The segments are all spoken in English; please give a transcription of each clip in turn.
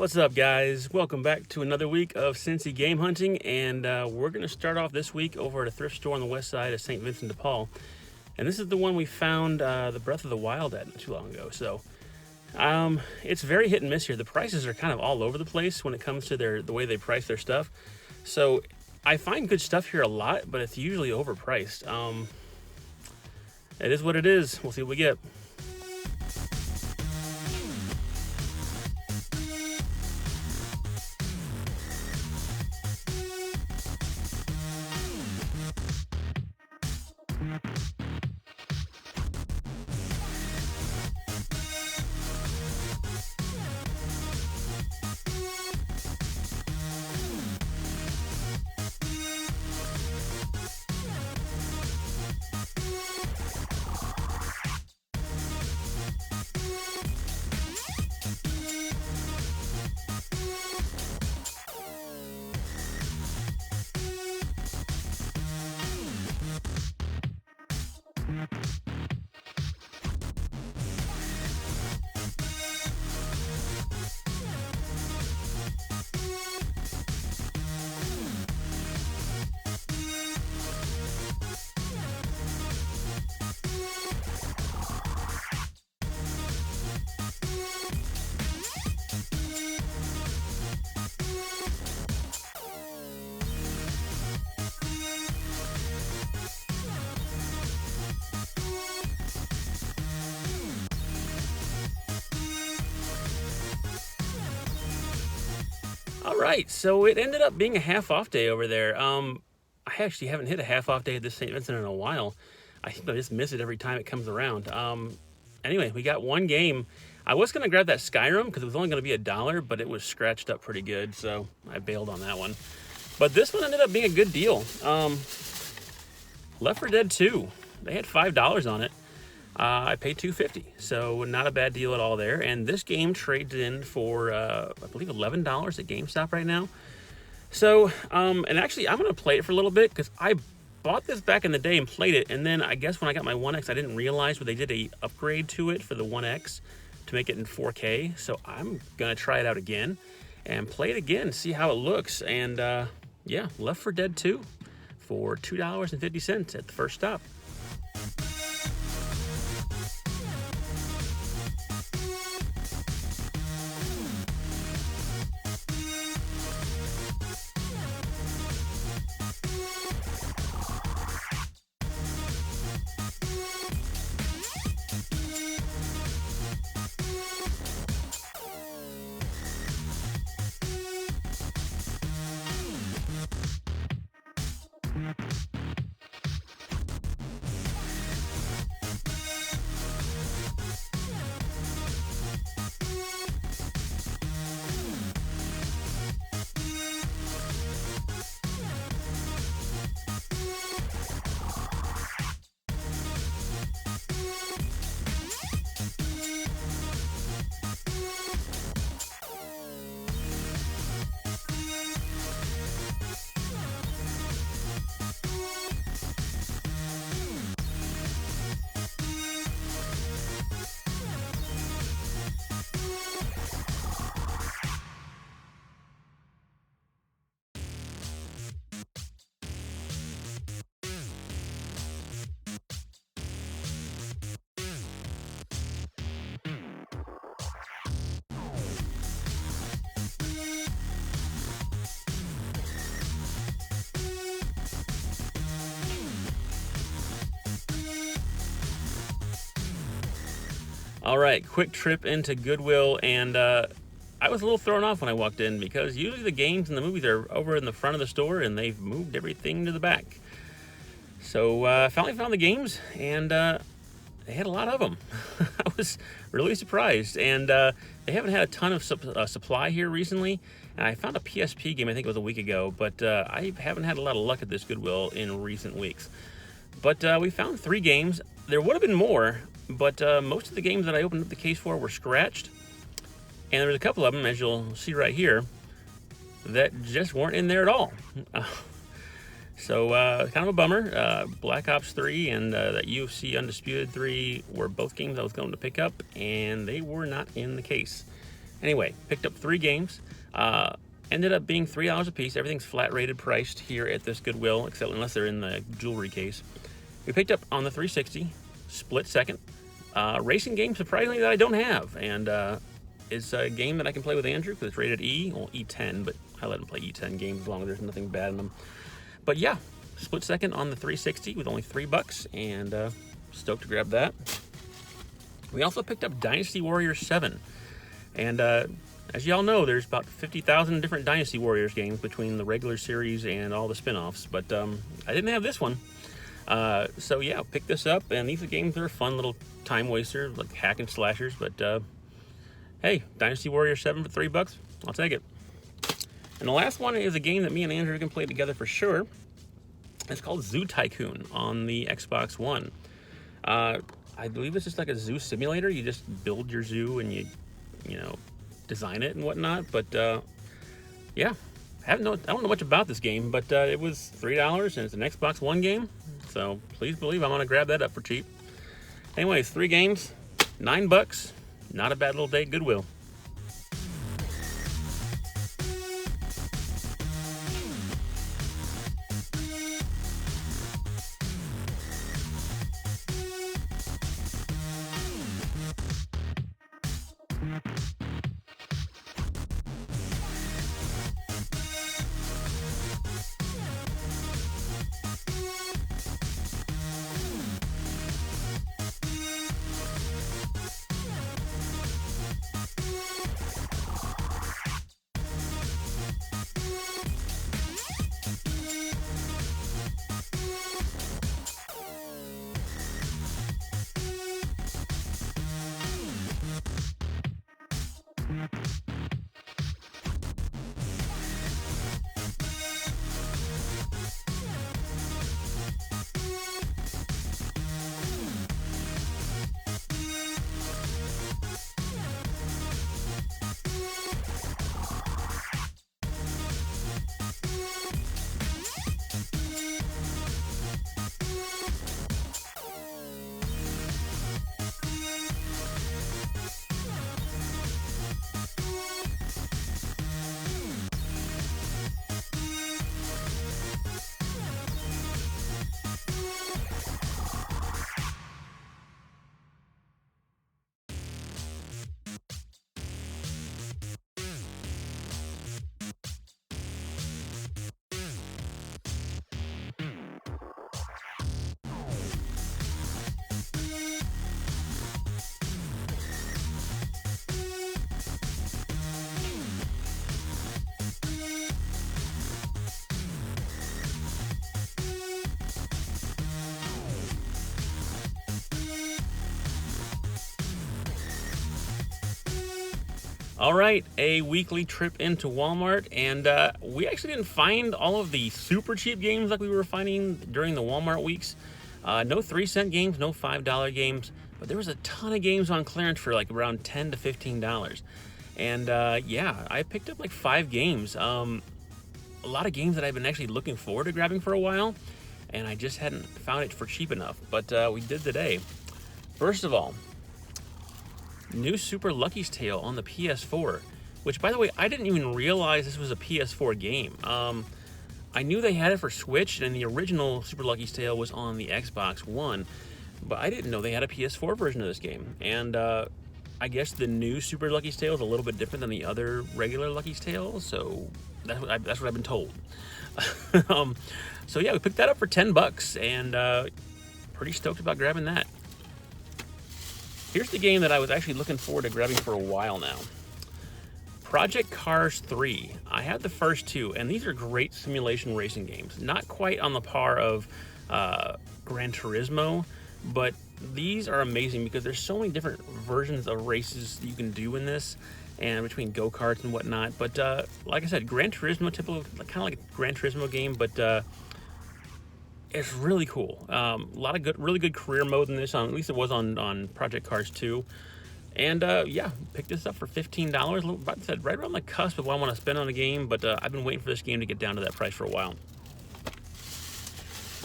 What's up, guys? Welcome back to another week of Cincy game hunting, and we're going to start off this week over at a thrift store on the west side of St. Vincent de Paul. And this is the one we found the Breath of the Wild at not too long ago. So it's very hit and miss here. The prices are kind of all over the place when it comes to the way they price their stuff. So I find good stuff here a lot, but it's usually overpriced. It is what it is. We'll see what we get. All right, so it ended up being a half-off day over there. I actually haven't hit a half-off day at this St. Vincent in a while. I think I just miss it every time it comes around. Anyway, we got one game. I was going to grab that Skyrim because it was only going to be $1, but it was scratched up pretty good, so I bailed on that one. But this one ended up being a good deal. Left 4 Dead 2. They had $5 on it. I paid $2.50, so not a bad deal at all there. And this game trades in for, I believe, $11 at GameStop right now. So, and actually, I'm going to play it for a little bit because I bought this back in the day and played it. And then I guess when I got my 1X, I didn't realize they did a upgrade to it for the 1X to make it in 4K. So I'm going to try it out again and play it again, see how it looks. And yeah, Left 4 Dead 2 for $2.50 at the first stop. All right, quick trip into Goodwill, and I was a little thrown off when I walked in because usually the games and the movies are over in the front of the store and they've moved everything to the back. So I finally found the games, and they had a lot of them. I was really surprised, and they haven't had a ton of supply here recently. And I found a PSP game, I think it was a week ago, but I haven't had a lot of luck at this Goodwill in recent weeks. But we found 3 games. There would have been more, but most of the games that I opened up the case for were scratched. And there was a couple of them, as you'll see right here, that just weren't in there at all. So kind of a bummer. Black Ops 3 and that UFC Undisputed 3 were both games I was going to pick up, and they were not in the case. Anyway, picked up 3 games. Ended up being $3 a piece. Everything's flat rated priced here at this Goodwill, except unless they're in the jewelry case. We picked up on the 360, Split Second. Racing game, surprisingly, that I don't have. And it's a game that I can play with Andrew because it's rated E, well, E10, but I let him play E10 games as long as there's nothing bad in them. But yeah, Split Second on the 360 with only $3, and stoked to grab that. We also picked up Dynasty Warriors 7. And as y'all know, there's about 50,000 different Dynasty Warriors games between the regular series and all the spin-offs, but I didn't have this one. So yeah, picked this up, and these games are a fun little time waster, like hack and slashers, but hey, Dynasty Warriors 7 for $3, I'll take it. And the last one is a game that me and Andrew can play together for sure. It's called Zoo Tycoon on the Xbox One. I believe it's just like a zoo simulator. You just build your zoo and you know, design it and whatnot. But yeah, I don't know much about this game, but it was $3 and it's an Xbox One game. So please believe I'm gonna grab that up for cheap. Anyways, 3 games, $9. Not a bad little day at Goodwill. All right, a weekly trip into Walmart, and we actually didn't find all of the super cheap games like we were finding during the Walmart weeks. No 3-cent games, no $5 games, but there was a ton of games on clearance for like around $10 to $15. And yeah, I picked up like 5 games. A lot of games that I've been actually looking forward to grabbing for a while, and I just hadn't found it for cheap enough, but we did today. First of all, new Super Lucky's Tale on the PS4, which, by the way, I didn't even realize this was a PS4 game. I knew they had it for Switch, and the original Super Lucky's Tale was on the Xbox One, but I didn't know they had a PS4 version of this game. And I guess the new Super Lucky's Tale is a little bit different than the other regular Lucky's Tale, so that's what I've been told. So yeah, we picked that up for $10, and pretty stoked about grabbing that. Here's the game that I was actually looking forward to grabbing for a while now. Project Cars 3. I had the first 2, and these are great simulation racing games. Not quite on the par of Gran Turismo, but these are amazing because there's so many different versions of races you can do in this, and between go-karts and whatnot. But like I said, Gran Turismo, typical, kind of like a Gran Turismo game, but it's really cool. A lot of really good career mode in this. At least it was on Project Cars 2. And yeah, picked this up for $15. Like I said, right around the cusp of what I want to spend on a game. But I've been waiting for this game to get down to that price for a while.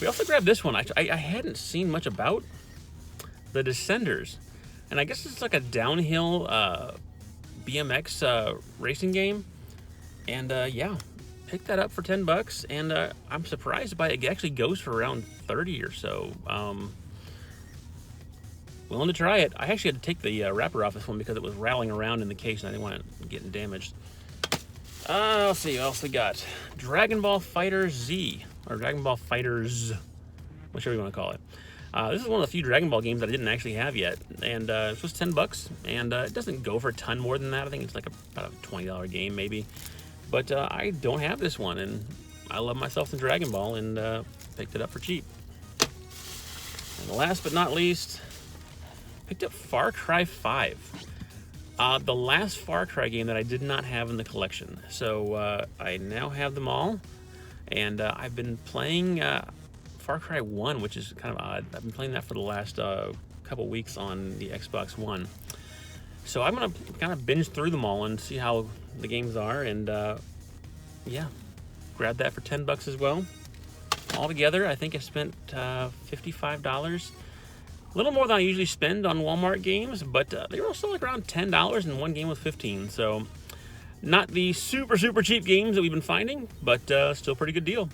We also grabbed this one. I hadn't seen much about The Descenders, and I guess it's like a downhill BMX racing game. And yeah, picked that up for 10 bucks, and I'm surprised by it. It actually goes for around 30 or so. Willing to try it. I actually had to take the wrapper off this one because it was rattling around in the case and I didn't want it getting damaged. Let's see what else we got. Dragon Ball Fighter Z, or Dragon Ball Fighters, whichever you want to call it. This is one of the few Dragon Ball games that I didn't actually have yet, and it was 10 bucks, and it doesn't go for a ton more than that. I think it's like about a $20 game maybe, but I don't have this one, and I love myself some Dragon Ball, and picked it up for cheap. And last but not least, picked up Far Cry 5. The last Far Cry game that I did not have in the collection. So I now have them all, and I've been playing Far Cry 1, which is kind of odd. I've been playing that for the last couple weeks on the Xbox One. So I'm gonna kind of binge through them all and see how the games are, and yeah, grab that for 10 bucks as well. Altogether, I think I spent $55. A little more than I usually spend on Walmart games, but they were also like around $10, and one game was $15. So not the super cheap games that we've been finding, but still pretty good deal.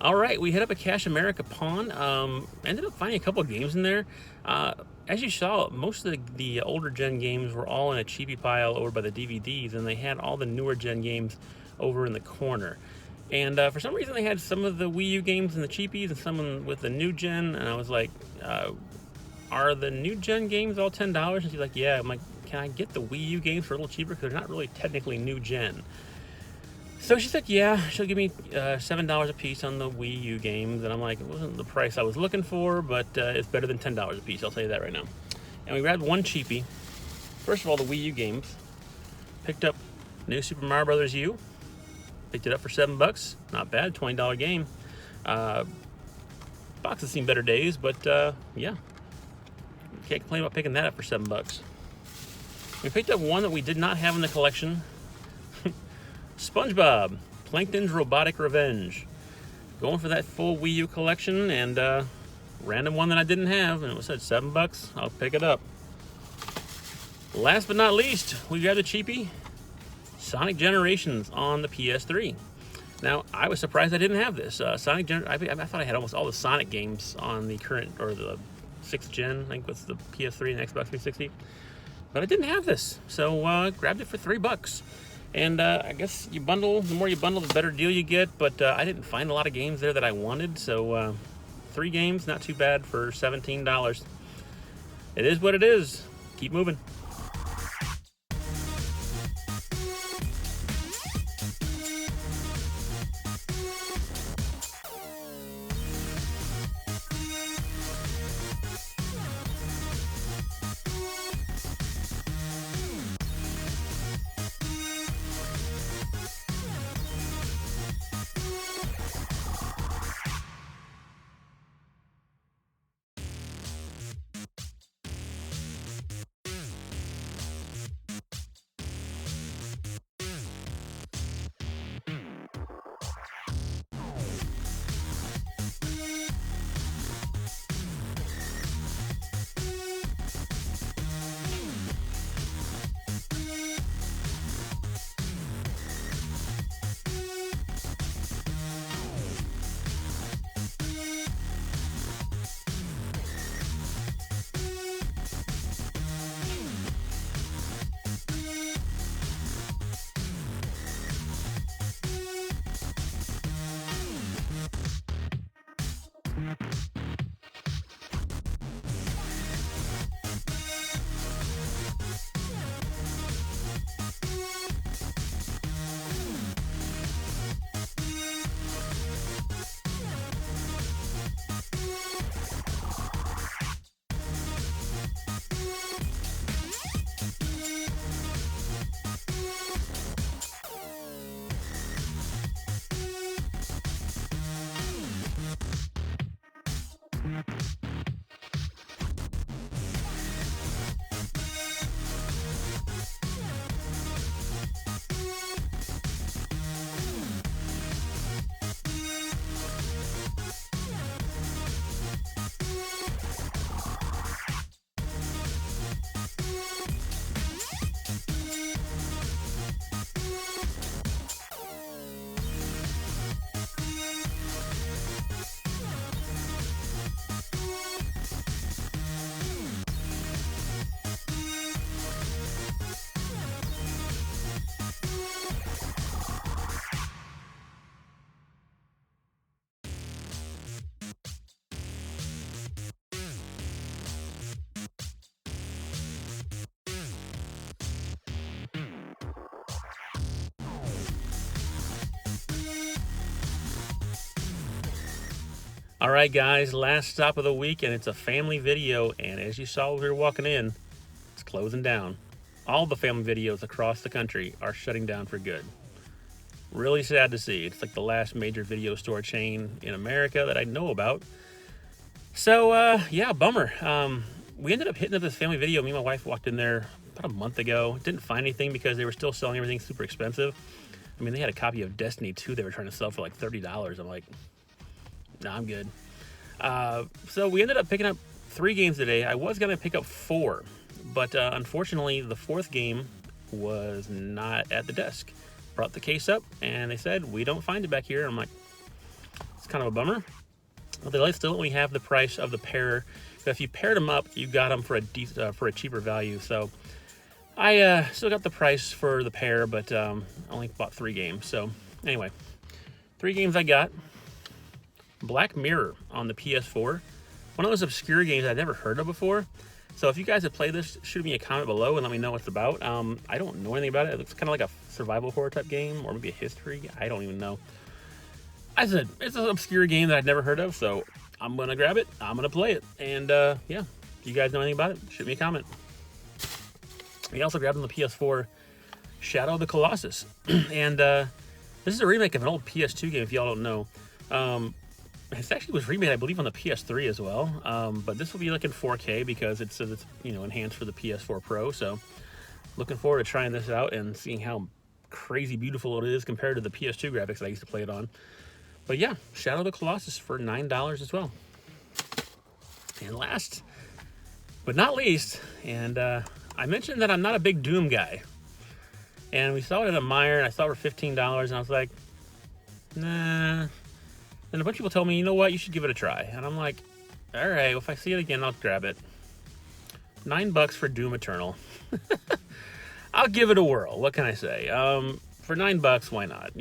All right, we hit up a Cash America pawn. Ended up finding a couple of games in there. As you saw, most of the older gen games were all in a cheapie pile over by the DVDs, and they had all the newer gen games over in the corner. And for some reason, they had some of the Wii U games in the cheapies and some with the new gen. And I was like, are the new gen games all $10? And she's like, yeah. I'm like, can I get the Wii U games for a little cheaper? Because they're not really technically new gen. So she said, yeah, she'll give me $7 a piece on the Wii U games. And I'm like, it wasn't the price I was looking for, but it's better than $10 a piece. I'll tell you that right now. And we grabbed one cheapie. First of all, the Wii U games. Picked up New Super Mario Bros. U. Picked it up for $7. Not bad, $20 game. Box has seen better days, but yeah. Can't complain about picking that up for $7. We picked up one that we did not have in the collection. SpongeBob, Plankton's Robotic Revenge. Going for that full Wii U collection, and random one that I didn't have, and it was at $7. I'll pick it up. Last but not least, we grabbed a cheapie, Sonic Generations on the PS3. Now, I was surprised I didn't have this. I thought I had almost all the Sonic games on the current, or the 6th gen, I think was the PS3 and Xbox 360. But I didn't have this, so grabbed it for $3. And I guess you bundle, the more you bundle, the better deal you get. But I didn't find a lot of games there that I wanted, so 3 games, not too bad for $17. It is what it is. Keep moving. All right, guys, last stop of the week, and it's a family video. And as you saw when we were walking in, it's closing down. All the family videos across the country are shutting down for good. Really sad to see. It's like the last major video store chain in America that I know about. So, yeah, bummer. We ended up hitting up this family video. Me and my wife walked in there about a month ago. Didn't find anything because they were still selling everything super expensive. I mean, they had a copy of Destiny 2 they were trying to sell for like $30. I'm like, nah, I'm good. So we ended up picking up 3 games today. I was going to pick up 4, but unfortunately the 4th game was not at the desk. Brought the case up and they said, we don't find it back here. I'm like, it's kind of a bummer. But they still only have the price of the pair. So if you paired them up, you got them for a cheaper value. So I still got the price for the pair, but only bought 3 games. So anyway, 3 games I got. Black Mirror on the PS4. One of those obscure games I've never heard of before. So if you guys have played this, shoot me a comment below and let me know what it's about. I don't know anything about it. It looks kind of like a survival horror type game, or maybe a history. I don't even know. I said, it's an obscure game that I've never heard of, so I'm going to grab it. I'm going to play it. And yeah, if you guys know anything about it, shoot me a comment. We also grabbed on the PS4 Shadow of the Colossus. And this is a remake of an old PS2 game, if y'all don't know. It actually was remade, I believe, on the PS3 as well. But this will be like in 4K because it says it's, enhanced for the PS4 Pro. So looking forward to trying this out and seeing how crazy beautiful it is compared to the PS2 graphics that I used to play it on. But yeah, Shadow of the Colossus for $9 as well. And last but not least, and I mentioned that I'm not a big Doom guy. And we saw it at a Meijer, and I saw it for $15, and I was like, nah. And a bunch of people told me, you know what, you should give it a try. And I'm like, all right, well, if I see it again, I'll grab it. $9 for Doom Eternal. I'll give it a whirl. What can I say? For $9, why not?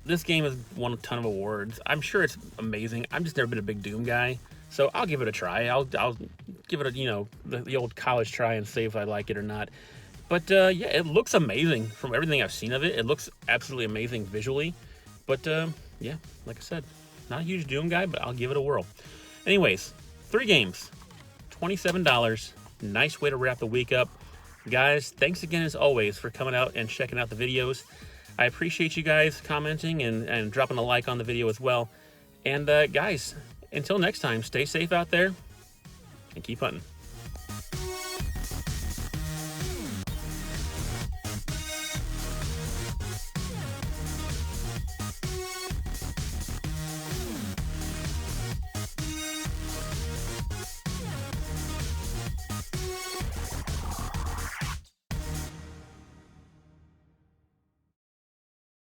The this game has won a ton of awards. I'm sure it's amazing. I've just never been a big Doom guy, so I'll give it a try. I'll give it a, you know, the old college try and see if I like it or not. But yeah, it looks amazing from everything I've seen of it. It looks absolutely amazing visually. But yeah, like I said, not a huge Doom guy, but I'll give it a whirl. Anyways, 3 games, $27. Nice way to wrap the week up. Guys, thanks again as always for coming out and checking out the videos. I appreciate you guys commenting and dropping a like on the video as well. And guys, until next time, stay safe out there and keep hunting.